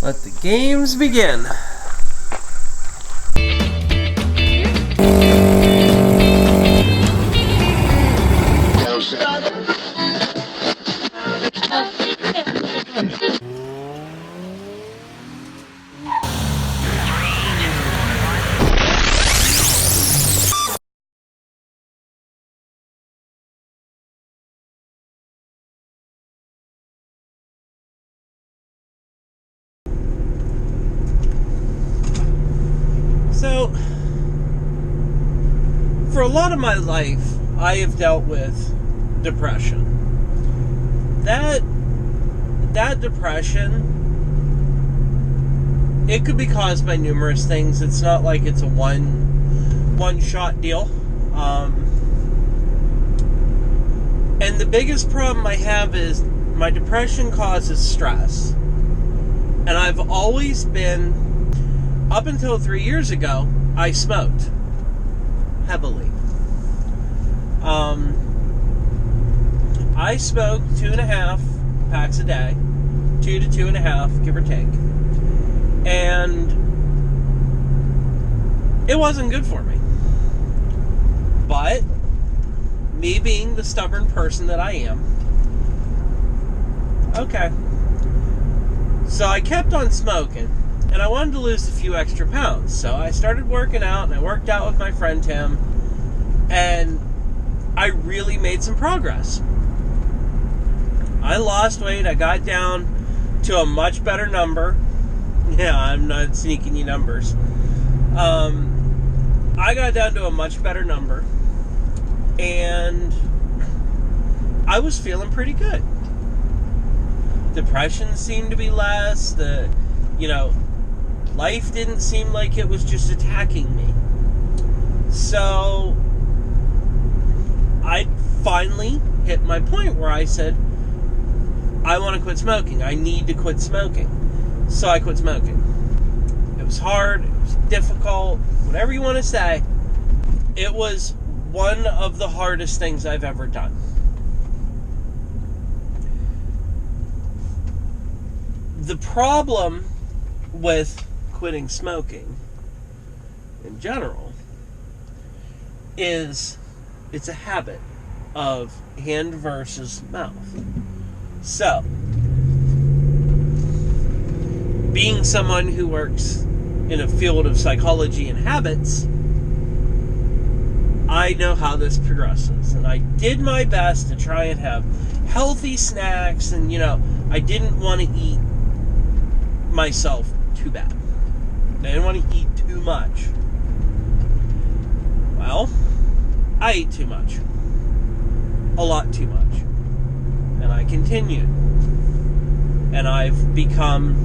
Let the games begin. So, for a lot of my life, I have dealt with depression. That depression, it could be caused by numerous things. It's not like it's a one-shot deal. And the biggest problem I have is my depression causes stress. And I've always been, up until 3 years ago, I smoked heavily. I smoked 2.5 packs a day, 2 to 2.5, give or take, and it wasn't good for me. But me being the stubborn person that I am, okay, so I kept on smoking. And I wanted to lose a few extra pounds. So I started working out, and I worked out with my friend Tim, and I really made some progress. I lost weight. I got down to a much better number. Yeah, I'm not sneaking you numbers. I got down to a much better number, and I was feeling pretty good. Depression seemed to be less. Life didn't seem like it was just attacking me. So I finally hit my point where I said, I want to quit smoking. I need to quit smoking. So I quit smoking. It was hard. It was difficult. Whatever you want to say. It was one of the hardest things I've ever done. The problem with quitting smoking in general is it's a habit of hand versus mouth. So, being someone who works in a field of psychology and habits, I know how this progresses, and I did my best to try and have healthy snacks, and I didn't want to eat myself too bad. I didn't want to eat too much. Well, I ate too much. A lot too much. And I continued. And I've become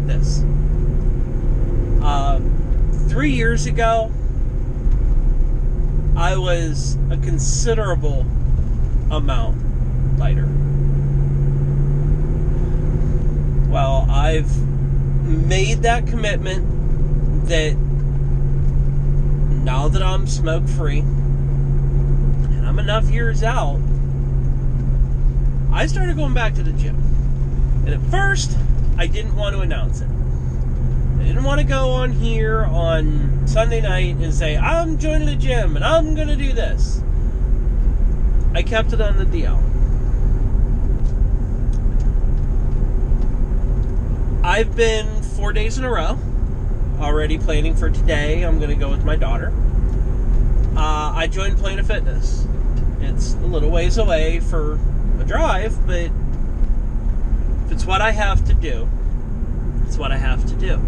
this. 3 years ago, I was a considerable amount lighter. Well, I've made that commitment that now that I'm smoke free and I'm enough years out, I started going back to the gym. And at first, I didn't want to announce it. I didn't want to go on here on Sunday night and say, I'm joining the gym and I'm going to do this. I kept it on the DL. I've been 4 days in a row already planning for today. I'm going to go with my daughter. I joined Planet Fitness. It's a little ways away for a drive, but if it's what I have to do, it's what I have to do.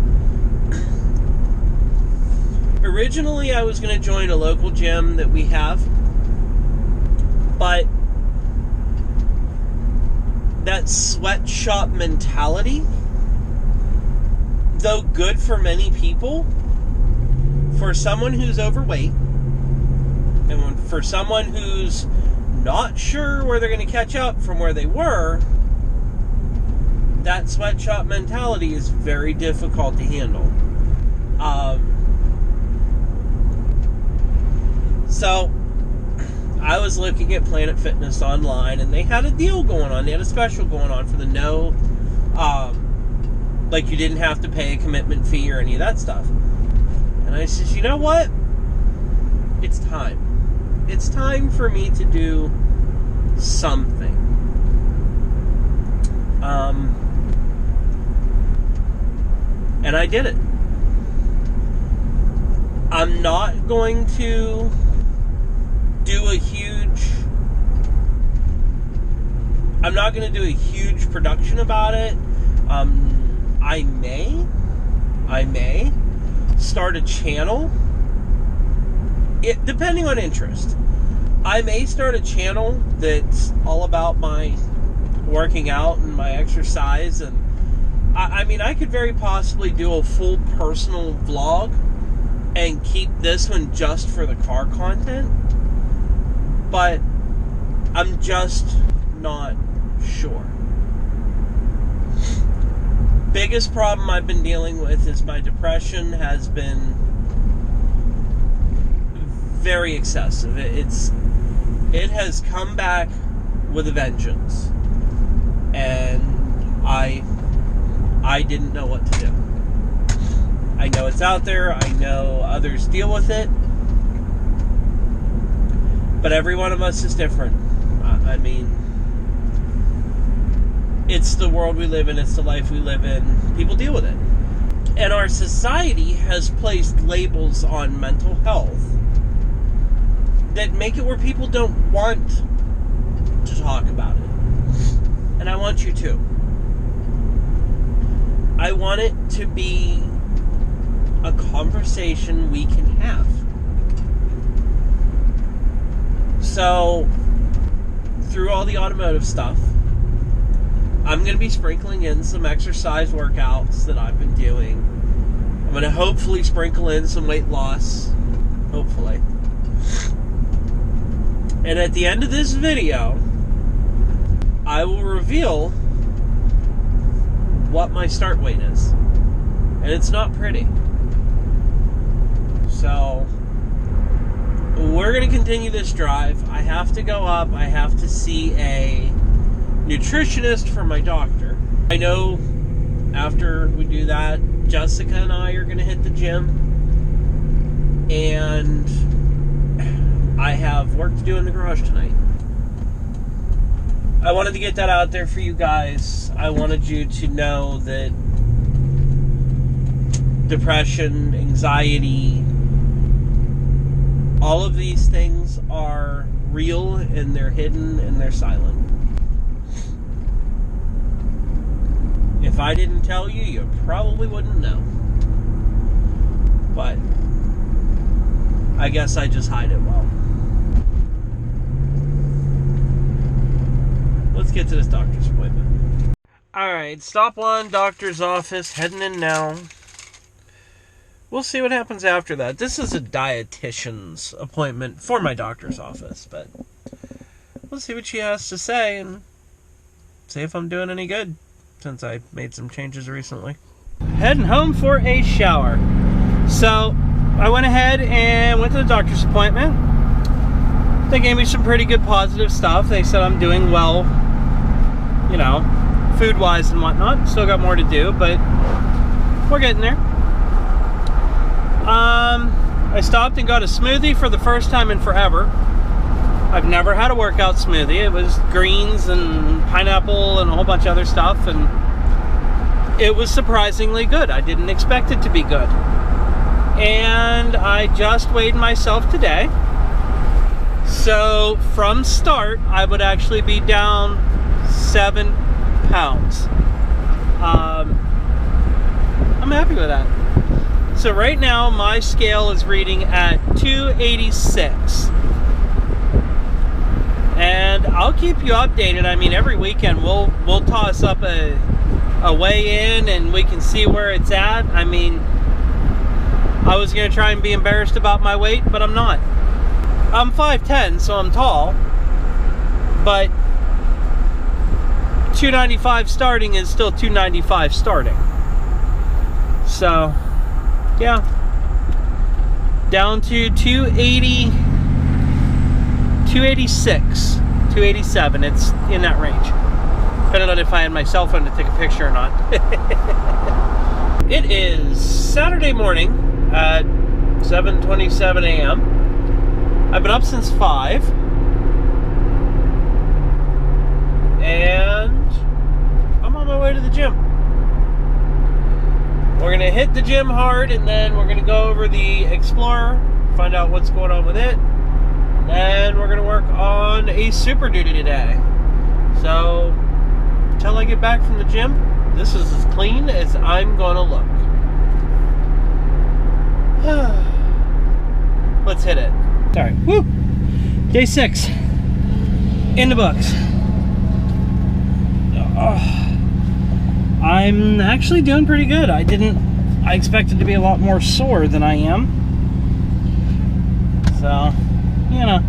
Originally, I was going to join a local gym that we have, but that sweatshop mentality, though good for many people, for someone who's overweight, and for someone who's not sure where they're going to catch up from where they were, that sweatshop mentality is very difficult to handle. So, I was looking at Planet Fitness online, and they had a deal going on. They had a special going on for the no Like, you didn't have to pay a commitment fee or any of that stuff. And I says, you know what? It's time. It's time for me to do something. And I did it. I'm not going to do a huge... I'm not going to do a huge production about it. I may start a channel. Depending on interest. I may start a channel that's all about my working out and my exercise. And I mean, I could very possibly do a full personal vlog and keep this one just for the car content. But I'm just not sure. Biggest problem I've been dealing with is my depression has been very excessive. It has come back with a vengeance, and I didn't know what to do. I know it's out there. I know others deal with it, but every one of us is different. I mean, it's the world we live in. It's the life we live in. People deal with it. And our society has placed labels on mental health that make it where people don't want to talk about it. And I want you to. I want it to be a conversation we can have. So, through all the automotive stuff, I'm going to be sprinkling in some exercise workouts that I've been doing. I'm going to hopefully sprinkle in some weight loss. Hopefully. And at the end of this video, I will reveal what my start weight is. And it's not pretty. So, we're going to continue this drive. I have to go up. I have to see a nutritionist for my doctor. I know after we do that, Jessica and I are going to hit the gym. And I have work to do in the garage tonight. I wanted to get that out there for you guys. I wanted you to know that depression, anxiety, all of these things are real, and they're hidden, and they're silent. If I didn't tell you, you probably wouldn't know. But I guess I just hide it well. Let's get to this doctor's appointment. Alright, stop one, doctor's office, heading in now. We'll see what happens after that. This is a dietitian's appointment for my doctor's office, but we'll see what she has to say and see if I'm doing any good, since I made some changes recently. Heading home for a shower. So, I went ahead and went to the doctor's appointment. They gave me some pretty good positive stuff. They said I'm doing well, you know, food-wise and whatnot. Still got more to do, but we're getting there. I stopped and got a smoothie for the first time in forever. I've never had a workout smoothie. It was greens and pineapple and a whole bunch of other stuff, and it was surprisingly good. I didn't expect it to be good. And I just weighed myself today. So from start, I would actually be down 7 pounds. I'm happy with that. So right now, my scale is reading at 286. And I'll keep you updated. I mean, every weekend we'll toss up a weigh-in and we can see where it's at. I mean, I was going to try and be embarrassed about my weight, but I'm not. I'm 5'10", so I'm tall. But 295 starting is still 295 starting. So, yeah. Down to 280, 286, 287. It's in that range. Depending on if I had my cell phone to take a picture or not. It is Saturday morning at 7:27 a.m. I've been up since 5. And I'm on my way to the gym. We're going to hit the gym hard, and then we're going to go over the Explorer, find out what's going on with it. And we're going to work on a Super Duty today. So, until I get back from the gym, this is as clean as I'm going to look. Let's hit it. Alright, woo! Day 6. In the books. I'm actually doing pretty good. I expected to be a lot more sore than I am. So, you know,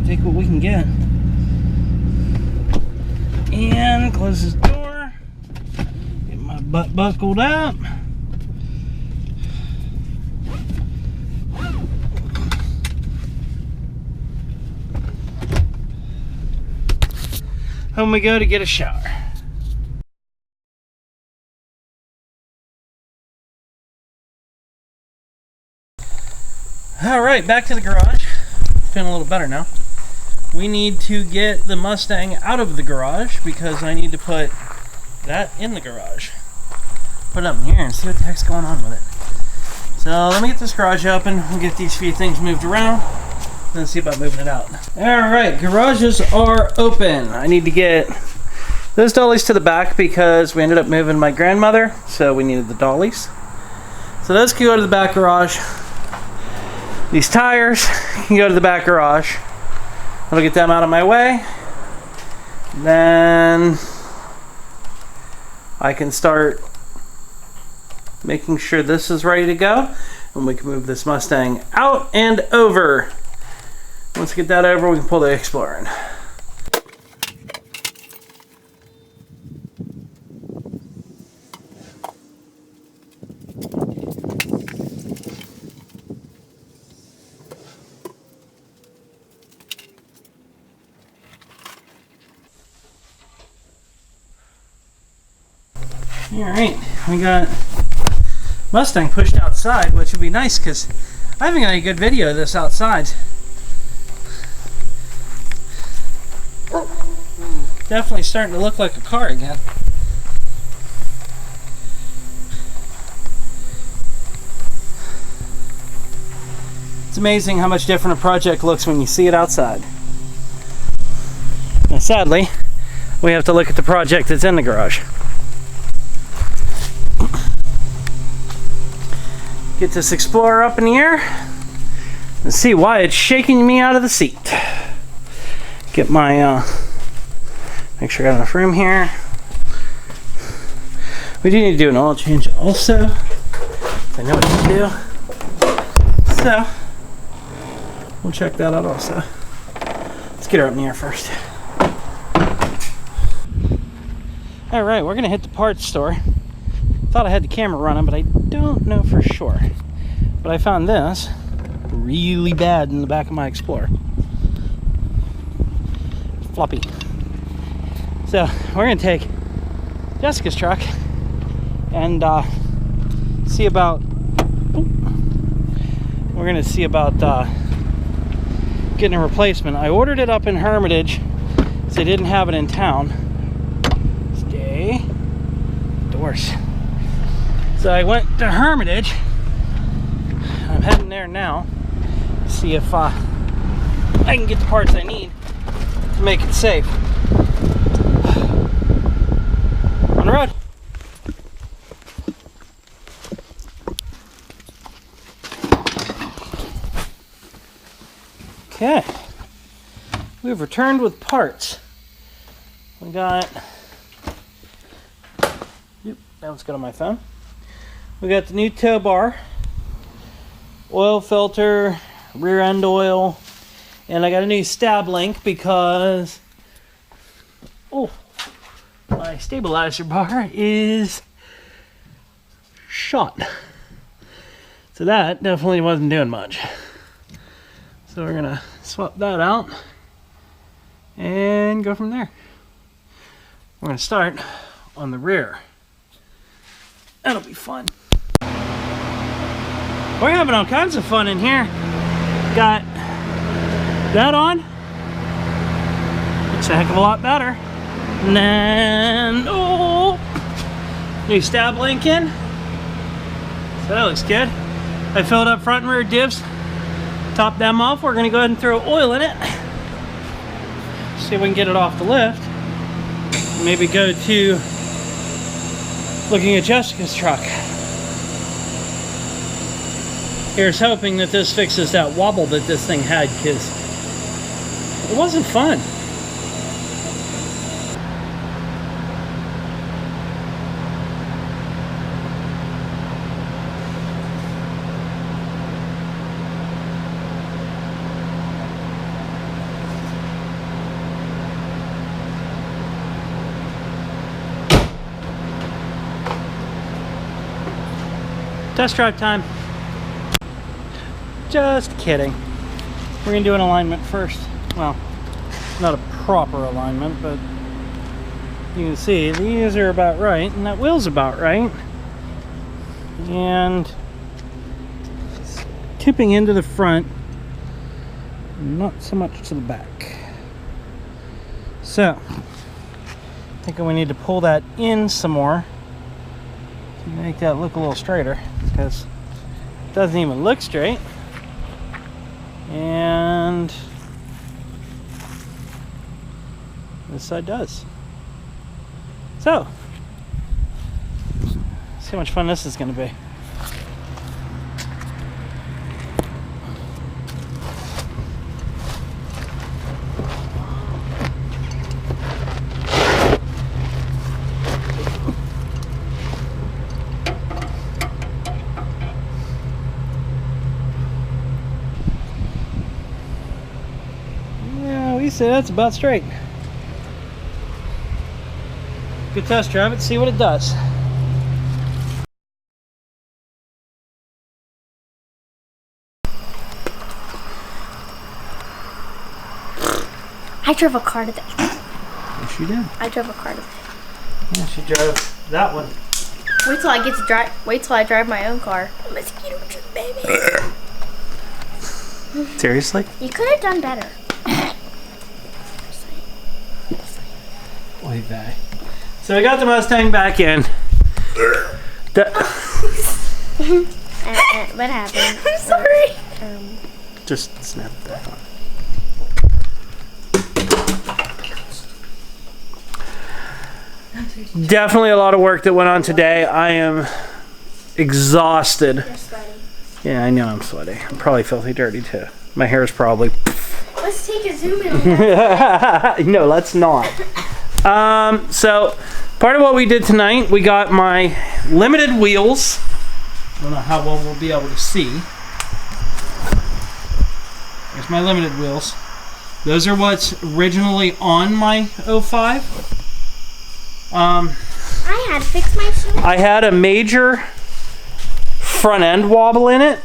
take what we can get. And close this door. Get my butt buckled up. Home we go to get a shower. Alright, back to the garage. Feeling a little better now. We need to get the Mustang out of the garage because I need to put that in the garage. Put it up in here and see what the heck's going on with it. So let me get this garage open. We'll get these few things moved around. Then see about moving it out. Alright, garages are open. I need to get those dollies to the back because we ended up moving my grandmother, so we needed the dollies. So those can go to the back garage. These tires can go to the back garage. I'll get them out of my way. Then I can start making sure this is ready to go. And we can move this Mustang out and over. Once we get that over, we can pull the Explorer in. Alright, we got Mustang pushed outside, which would be nice because I haven't got any good video of this outside. Definitely starting to look like a car again. It's amazing how much different a project looks when you see it outside. Now sadly, we have to look at the project that's in the garage. Get this Explorer up in the air and see why it's shaking me out of the seat. Get my make sure I got enough room here. We do need to do an oil change also. I know what to do. So, we'll check that out also. Let's get her up in the air first. Alright, we're going to hit the parts store. Thought I had the camera running, but I don't know for sure. But I found this really bad in the back of my Explorer. Floppy. So we're gonna take Jessica's truck and see about getting a replacement. I ordered it up in Hermitage, so they didn't have it in town. Stay doors. So I went to Hermitage. I'm heading there now to see if I can get the parts I need to make it safe. On the road. Okay. We've returned with parts. We got... Yep, that one's got on my phone. We got the new tow bar, oil filter, rear end oil, and I got a new stab link because my stabilizer bar is shot. So that definitely wasn't doing much. So we're gonna swap that out and go from there. We're gonna start on the rear. That'll be fun. We're having all kinds of fun in here. Got that on. Looks a heck of a lot better. And then, oh, new stab link in. So that looks good. I filled up front and rear divs. Top them off. We're gonna go ahead and throw oil in it. See if we can get it off the lift. Maybe go to looking at Jessica's truck. Here's hoping that this fixes that wobble that this thing had, because it wasn't fun. Test drive time. Just kidding. We're gonna do an alignment first. Well, not a proper alignment, but you can see these are about right, and that wheel's about right. And it's tipping into the front, not so much to the back. So, I think we need to pull that in some more to make that look a little straighter, because it doesn't even look straight. And this side does. So, see how much fun this is going to be. So that's about straight. Good test drive it, see what it does. I drove a car today. Yes, you did. I drove a car today. Yeah, she drove that one. Wait till I get to drive. Wait till I drive my own car. Mosquito trip, baby. Seriously? You could have done better. Oy vey. So we got the Mustang back in. What happened? I'm sorry. Just snap it back on. Definitely a lot of work that went on today. I am exhausted. You're sweaty. Yeah, I know I'm sweaty. I'm probably filthy dirty too. My hair is probably... Let's take a zoom in on that. No, let's not. So part of what we did tonight, we got my limited wheels. I don't know how well we'll be able to see. There's my limited wheels. Those are what's originally on my 05. I had to fix my shoe. I had a major front end wobble in it,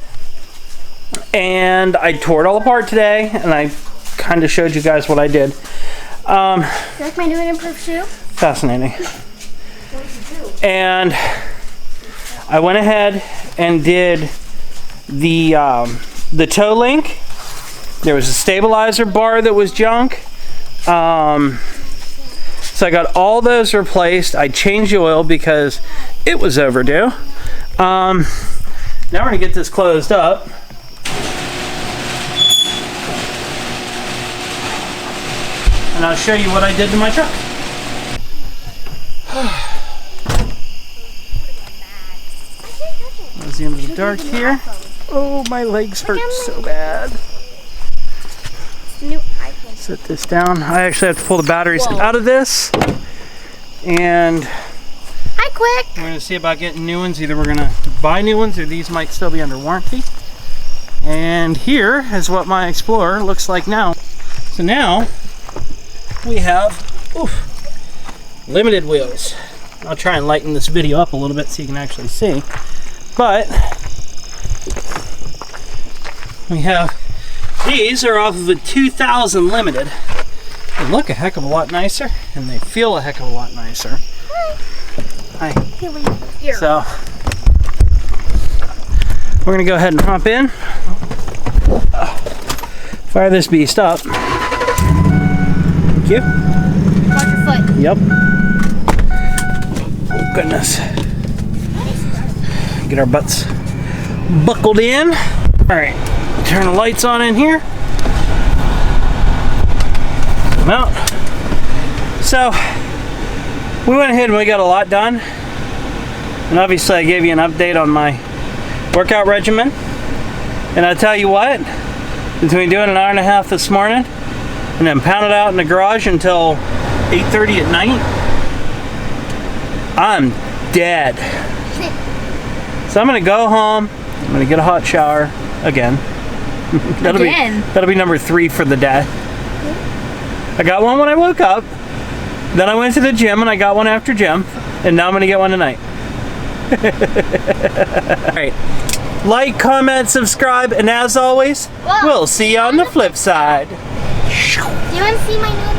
and I tore it all apart today, and I kind of showed you guys what I did. You like my new and improved shoe? Fascinating. What did you do? And I went ahead and did the toe link. There was a stabilizer bar that was junk. So I got all those replaced. I changed the oil because it was overdue. Now we're gonna get this closed up. And I'll show you what I did to my truck. There's the end of the dark here. Oh, my legs hurt so bad. New iPhone. Set this down. I actually have to pull the batteries out of this. And Hi, quick. we're going to see about getting new ones. Either we're going to buy new ones or these might still be under warranty. And here is what my Explorer looks like now. So now we have limited wheels. I'll try and lighten this video up a little bit so you can actually see. But we have, these are off of a 2000 limited. They look a heck of a lot nicer and they feel a heck of a lot nicer. Hi. Here. So, we're gonna go ahead and hop in. Fire this beast up. Thank you. Watch your foot. Yep. Oh, goodness. Get our butts buckled in. All right, turn the lights on in here. Come out. So, we went ahead and we got a lot done. And obviously I gave you an update on my workout regimen. And I tell you what, between doing an hour and a half this morning and then pounded out in the garage until 8:30 at night, I'm dead. So I'm gonna go home, I'm gonna get a hot shower again. That'll be number 3 for the day. I got one when I woke up, then I went to the gym and I got one after gym, and now I'm gonna get one tonight. Alright, like, comment, subscribe, and as always, we'll see you on the flip side. Do you want to see my new